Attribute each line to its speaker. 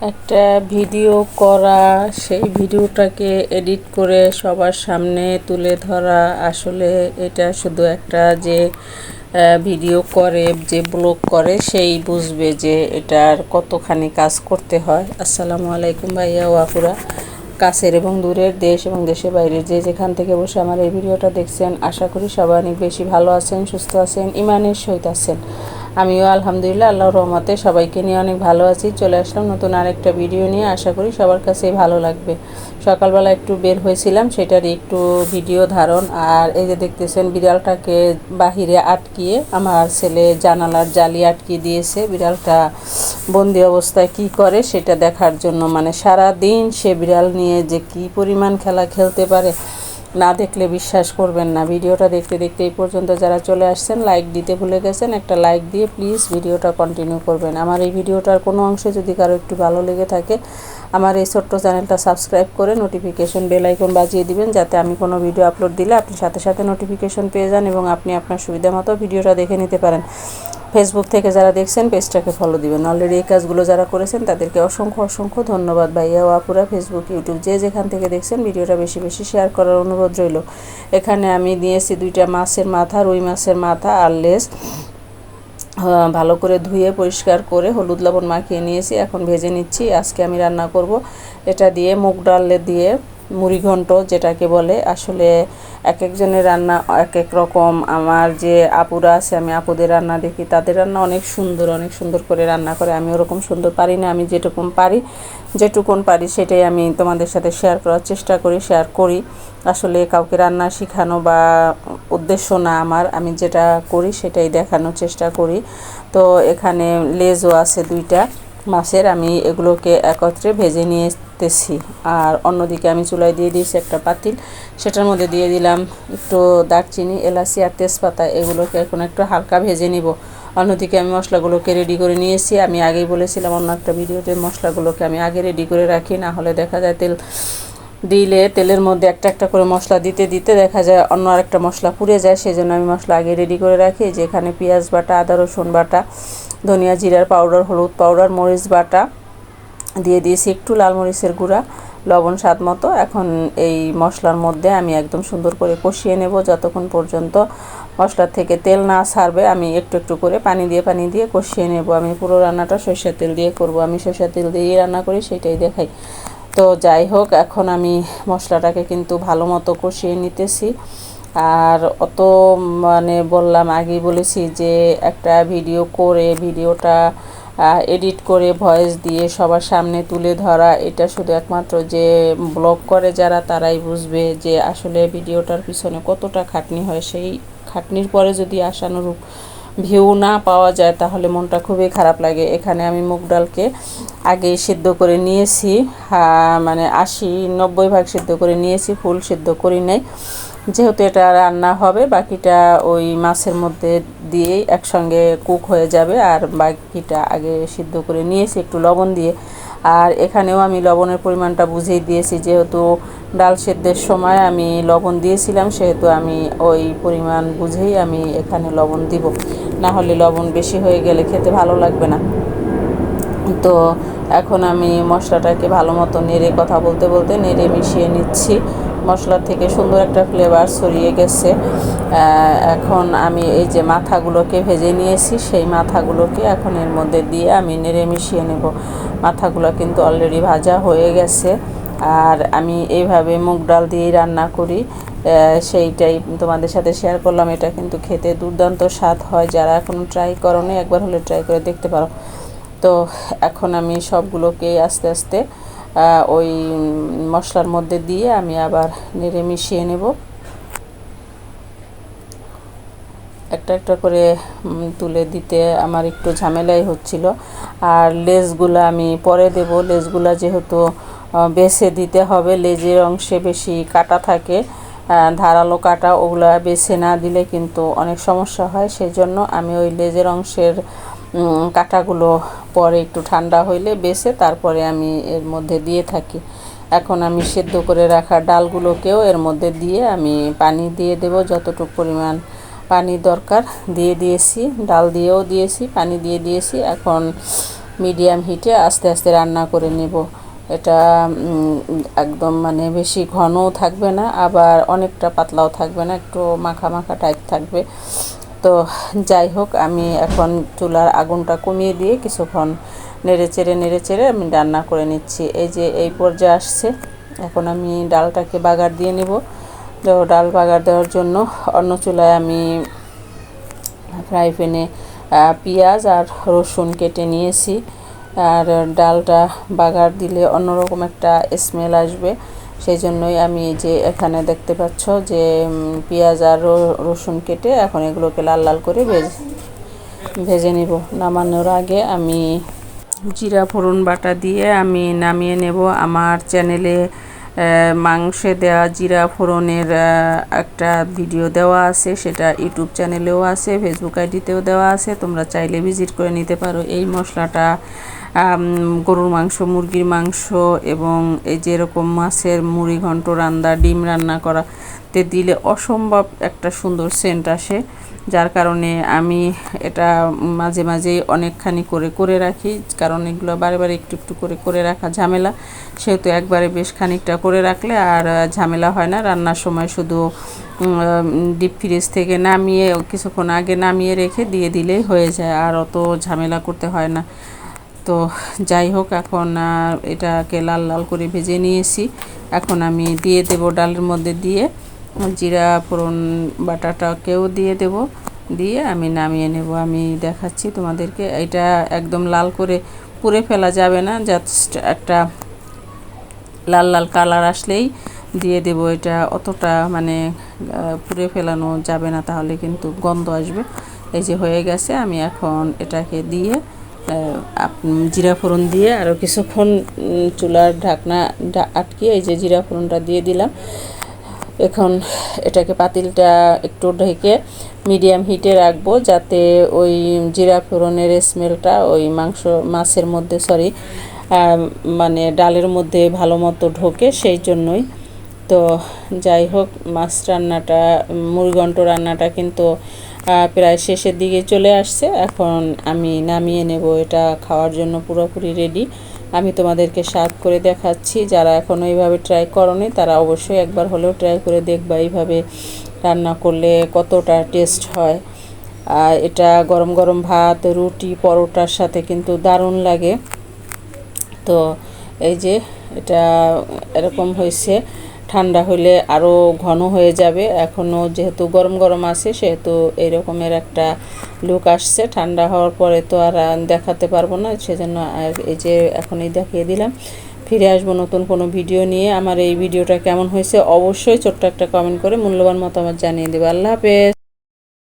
Speaker 1: একটা ভিডিও করা, সেই ভিডিওটাকে এডিট করে সবার সামনে তুলে ধরা, আসলে এটা শুধু একটা যে ভিডিও করে, যে ব্লগ করে সেই বুঝবে যে এটার কতখানি কাজ করতে হয়। আসসালামু আলাইকুম ভাইয়া ও আপুরা, কাছের এবং দূরের, দেশ এবং দেশের বাইরে যে যেখান থেকে বসে আমার এই ভিডিওটা দেখছেন, আশা করি সবাই অনেক বেশি ভালো আছেন, সুস্থ আছেন, ইমানের সহিত আছেন। আমিও আলহামদুলিল্লাহ আল্লাহর রহমতে সবাইকে নিয়ে অনেক ভালো আছি। চলে আসলাম নতুন আরেকটা ভিডিও নিয়ে, আশা করি সবার কাছেই ভালো লাগবে। সকালবেলা একটু বের হয়েছিলাম, সেটারই একটু ভিডিও ধারণ। আর এই যে দেখতেছেন, বিড়ালটাকে বাহিরে আটকিয়ে আমার ছেলে জানালার জালি আটকিয়ে দিয়েছে। বিড়ালটা বন্দি অবস্থায় কি করে সেটা দেখার জন্য, মানে সারা দিন সে বিড়াল নিয়ে যে কি পরিমাণ খেলা খেলতে পারে, না দেখলে বিশ্বাস করবেন না। ভিডিওটা দেখতে দেখতে এই পর্যন্ত যারা চলে আসছেন, লাইক দিতে ভুলে গেছেন, একটা লাইক দিয়ে প্লিজ ভিডিওটা কন্টিনিউ করবেন। আমার এই ভিডিওটার কোনো অংশে যদি কারো একটু ভালো লেগে থাকে, আমার এই ছোট্ট চ্যানেলটা সাবস্ক্রাইব করে নোটিফিকেশন বেল আইকন বাজিয়ে দিবেন, যাতে আমি কোনো ভিডিও আপলোড দিলে আপনি সাথে সাথে নোটিফিকেশন পেয়ে যান এবং আপনি আপনার সুবিধা মতো ভিডিওটা দেখে নিতে পারেন। ফেসবুক থেকে যারা দেখছেন পেজটাকে ফলো দিবেন। অলরেডি এই কাজগুলো যারা করেছেন তাদেরকে অসংখ্য অসংখ্য ধন্যবাদ। ভাইয়া ও আপুরা, ফেসবুক, ইউটিউব যে যেখান থেকে দেখছেন, ভিডিওটা বেশি বেশি শেয়ার করার অনুরোধ রইল। এখানে আমি নিয়েছি 2টা মাছের মাথা, রুই মাছের মাথা আর লেজ, ভালো করে ধুয়ে পরিষ্কার করে হলুদ লবণ মাখিয়ে নিয়েছি। এখন ভেজে নিচ্ছি। আজকে আমি রান্না করব এটা দিয়ে, মুগ ডাল দিয়ে মুড়ি ঘন্ট যেটাকে বলে। আসলে এক একজনের রান্না এক এক রকম। আমার যে আপুরা আছে, আমি আপুদের রান্না দেখি, তাদের রান্না অনেক সুন্দর, অনেক সুন্দর করে রান্না করে। আমি ওরকম সুন্দর পারি না, আমি যেটুকুন পারি সেটাই আমি তোমাদের সাথে শেয়ার করার চেষ্টা করি, শেয়ার করি। আসলে কাউকে রান্না শেখানো বা উদ্দেশ্য না আমার, আমি যেটা করি সেটাই দেখানোর চেষ্টা করি। তো এখানে লেজও আছে 2টা মাছের, আমি এগুলোকে একত্রে ভেজে নিতেছি। আর অন্যদিকে আমি চুলায় দিয়ে দিয়েছি একটা পাতিল, সেটার মধ্যে দিয়ে দিলাম একটু দারচিনি, এলাচি আর তেজপাতা। এগুলোকে এখন একটু হালকা ভেজে নিব। অন্যদিকে আমি মশলাগুলোকে রেডি করে নিয়েছি। আমি আগেই বলেছিলাম অন্য একটা ভিডিওতে, মশলাগুলোকে আমি আগে রেডি করে রাখি, না হলে দেখা যায় তেলের মধ্যে একটা একটা করে মশলা দিতে দিতে দেখা যায় অন্য আরেকটা মশলা পুড়ে যায়। সেই জন্য আমি মশলা আগে রেডি করে রাখি। যেখানে পেঁয়াজ বাটা, আদা রসুন বাটা, ধনিয়া জিরার পাউডার, হলুদ পাউডার, মরিচ বাটা দিয়ে দিয়েছি, একটু লাল মরিচের গুঁড়া, লবণ স্বাদ মতো। এখন এই মশলার মধ্যে আমি একদম সুন্দর করে কষিয়ে নেব যতক্ষণ পর্যন্ত মশলার থেকে তেল না ছাড়বে। আমি একটু একটু করে পানি দিয়ে কষিয়ে নেব। আমি পুরো রান্নাটা সরষের তেল দিয়ে করব, আমি সরষের তেল দিয়েই রান্না করি, সেটাই দেখাই। তো যাই হোক, এখন আমি মশলাটাকে কিন্তু ভালো মতো কষিয়ে নিতেছি। আর অত মানে বললাম, আগেই বলেছি যে একটা ভিডিও করে ভিডিওটা এডিট করে ভয়েস দিয়ে সবার সামনে তুলে ধরা, এটা শুধু একমাত্র যে ব্লগ করে যারা, তারাই বুঝবে যে আসলে ভিডিওটার পিছনে কতটা খাটনি হয়। সেই খাটনির পরে যদি আশানুরূপ ভিউ না পাওয়া যায়, তাহলে মনটা খুবই খারাপ লাগে। এখানে আমি মুগ ডালকে আগে সিদ্ধ করে নিয়েছি, মানে 80-90 ভাগ সিদ্ধ করে নিয়েছি, ফুল সিদ্ধ করি নাই। যেহেতু এটা রান্না হবে, বাকিটা ওই মাছের মধ্যে দিয়েই একসঙ্গে কুক হয়ে যাবে। আর বাকিটা আগে সিদ্ধ করে নিয়েছি একটু লবণ দিয়ে। আর এখানেও আমি লবণের পরিমাণটা বুঝিয়ে দিয়েছি, যেহেতু ডাল সেদ্ধের সময় আমি লবণ দিয়েছিলাম, সেহেতু আমি ওই পরিমাণ বুঝেই আমি এখানে লবণ দিব, না হলে লবণ বেশি হয়ে গেলে খেতে ভালো লাগবে না। তো এখন আমি মশলাটাকে ভালো মতো নেড়ে, কথা বলতে বলতে নেড়ে মিশিয়ে নিচ্ছি। মশলা থেকে সুন্দর একটা ফ্লেভার ছড়িয়ে গেছে। এখন আমি এই যে মাথাগুলোকে ভেজে নিয়েছি, সেই মাথাগুলোকে এখন এর মধ্যে দিয়ে আমি নেড়ে মিশিয়ে নেব। মাথাগুলো কিন্তু অলরেডি ভাজা হয়ে গেছে। আর আমি এইভাবে মুগ ডাল দিয়েই রান্না করি, সেইটাই তোমাদের সাথে শেয়ার করলাম। এটা কিন্তু খেতে দুর্দান্ত স্বাদ হয়। যারা এখনও ট্রাই করোনি, একবার হলে ট্রাই করে দেখতে পারো। তো এখন আমি সবগুলোকে আস্তে আস্তে ওই মশলার মধ্যে দিয়ে আমি আবার নেড়ে মিশিয়ে নেব। একটা একটা করে তুলে দিতে আমার একটু ঝামেলাই হচ্ছিল। আর লেজগুলো আমি পরে দেব। লেজগুলো যেহেতু বেছে দিতে হবে, লেজের অংশে বেশি কাটা থাকে, ধারালো কাটা, ওগুলা বেছে না দিলে কিন্তু অনেক সমস্যা হয়। সেই জন্য আমি ওই লেজের অংশের কাটাগুলো পরে একটু ঠান্ডা হইলে বেছে তারপরে আমি এর মধ্যে দিয়ে থাকি। এখন আমি সেদ্ধ করে রাখা ডালগুলোকেও এর মধ্যে দিয়ে আমি পানি দিয়ে দেব, যতটুকু পরিমাণ পানি দরকার দিয়ে দিয়েছি। ডাল দিয়েও দিয়েছি, পানি দিয়ে দিয়েছি। এখন মিডিয়াম হিটে আস্তে আস্তে রান্না করে নেব। এটা একদম মানে বেশি ঘনও থাকবে না, আবার অনেকটা পাতলাও থাকবে না, একটু মাখা মাখা টাইপ থাকবে। তো যাই হোক, আমি এখন চুলার আগুনটা কমিয়ে দিয়ে কিছুক্ষণ নেড়ে চেড়ে আমি রান্না করে নিচ্ছি। এই যে এই পর্যায়ে আসছে, এখন আমি ডালটাকে বাগার দিয়ে নেব। তো ডাল বাগার দেওয়ার জন্য অন্য চুলায় আমি ফ্রাই প্যানে পেঁয়াজ আর রসুন কেটে নিয়েছি। আর ডালটা বাগার দিলে অন্যরকম একটা স্মেল আসবে, সেই জন্যই আমি যে এখানে দেখতে পাচ্ছ যে পেঁয়াজ আর রসুন কেটে এখন এগুলোকে লাল লাল করে ভেজে নিব। নামানোর আগে আমি জিরা ফোড়ন বাটা দিয়ে আমি নামিয়ে নেব। আমার চ্যানেলে মাংসে দেওয়া জিরা ফোড়নের একটা ভিডিও দেওয়া আছে, সেটা ইউটিউব চ্যানেলেও আছে, ফেসবুক আইডিতেও দেওয়া আছে, তোমরা চাইলে ভিজিট করে নিতে পারো। এই মশলাটা গরুর মাংস, মুরগির মাংস এবং এই যেরকম মাছের মুড়ি ঘন্ট রান্না, ডিম রান্না করাতে দিলে অসম্ভব একটা সুন্দর সেন্ট আসে, যার কারণে আমি এটা মাঝে মাঝেই অনেকখানি করে রাখি, কারণ এগুলো বারে বারে একটু একটু করে রাখা ঝামেলা। সেহেতু একবারে বেশ খানিকটা করে রাখলে আর ঝামেলা হয় না। রান্নার সময় শুধু ডিপ ফ্রিজ থেকে নামিয়ে কিছুক্ষণ আগে নামিয়ে রেখে দিয়ে দিলেই হয়ে যায়, আর অত ঝামেলা করতে হয় না। তো যাই হোক, এখন এটাকে লাল লাল করে ভেজে নিয়েছি। এখন আমি দিয়ে দেব ডালের মধ্যে, দিয়ে জিরা ফোড়ন বাটাটাকেও দিয়ে দেব, দিয়ে আমি নামিয়ে নেব। আমি দেখাচ্ছি তোমাদেরকে, এটা একদম লাল করে পুড়ে ফেলা যাবে না, জাস্ট একটা লাল লাল কালার আসলেই দিয়ে দেব। এটা অতটা মানে পুড়ে ফেলানো যাবে না, তাহলে কিন্তু গন্ধ আসবে। এই যে হয়ে গেছে, আমি এখন এটাকে দিয়ে জিরা ফোড়ন দিয়ে আরও কিছুক্ষণ চুলার ঢাকনা আটকিয়ে এই যে জিরা ফোড়নটা দিয়ে দিলাম। এখন এটাকে পাতিলটা একটু ঢেকে মিডিয়াম হিটে রাখবো, যাতে ওই জিরা ফোড়নের স্মেলটা ওই মাছের মধ্যে মানে ডালের মধ্যে ভালো মতো ঢোকে, সেই জন্যই। তো যাই হোক, মাছ রান্নাটা, মুরগন্ট রান্নাটা কিন্তু প্রায় শেষের দিকে চলে আসছে। এখন আমি নামিয়ে নেব, এটা খাওয়ার জন্য পুরোপুরি রেডি। আমি তোমাদেরকে স্বাদ করে দেখাচ্ছি, যারা এখনও এইভাবে ট্রাই করোনি তারা অবশ্যই একবার হলেও ট্রাই করে দেখবা এইভাবে রান্না করলে কতটা টেস্ট হয়। আর এটা গরম গরম ভাত, রুটি, পরোটার সাথে কিন্তু দারুণ লাগে। তো এই যে এটা এরকম হয়েছে, ঠান্ডা হলে আরও ঘন হয়ে যাবে। এখনও যেহেতু গরম গরম আছে, সেহেতু এইরকমের একটা লুক আসছে। ঠান্ডা হওয়ার পরে তো আর দেখাতে পারবো না, সেজন্য এই যে এখনই দেখিয়ে দিলাম। ফিরে আসবো নতুন কোনো ভিডিও নিয়ে। আমার এই ভিডিওটা কেমন হয়েছে অবশ্যই ছোট্ট একটা কমেন্ট করে মূল্যবান মতামত জানিয়ে দেবে। আল্লাহ হাফেজ।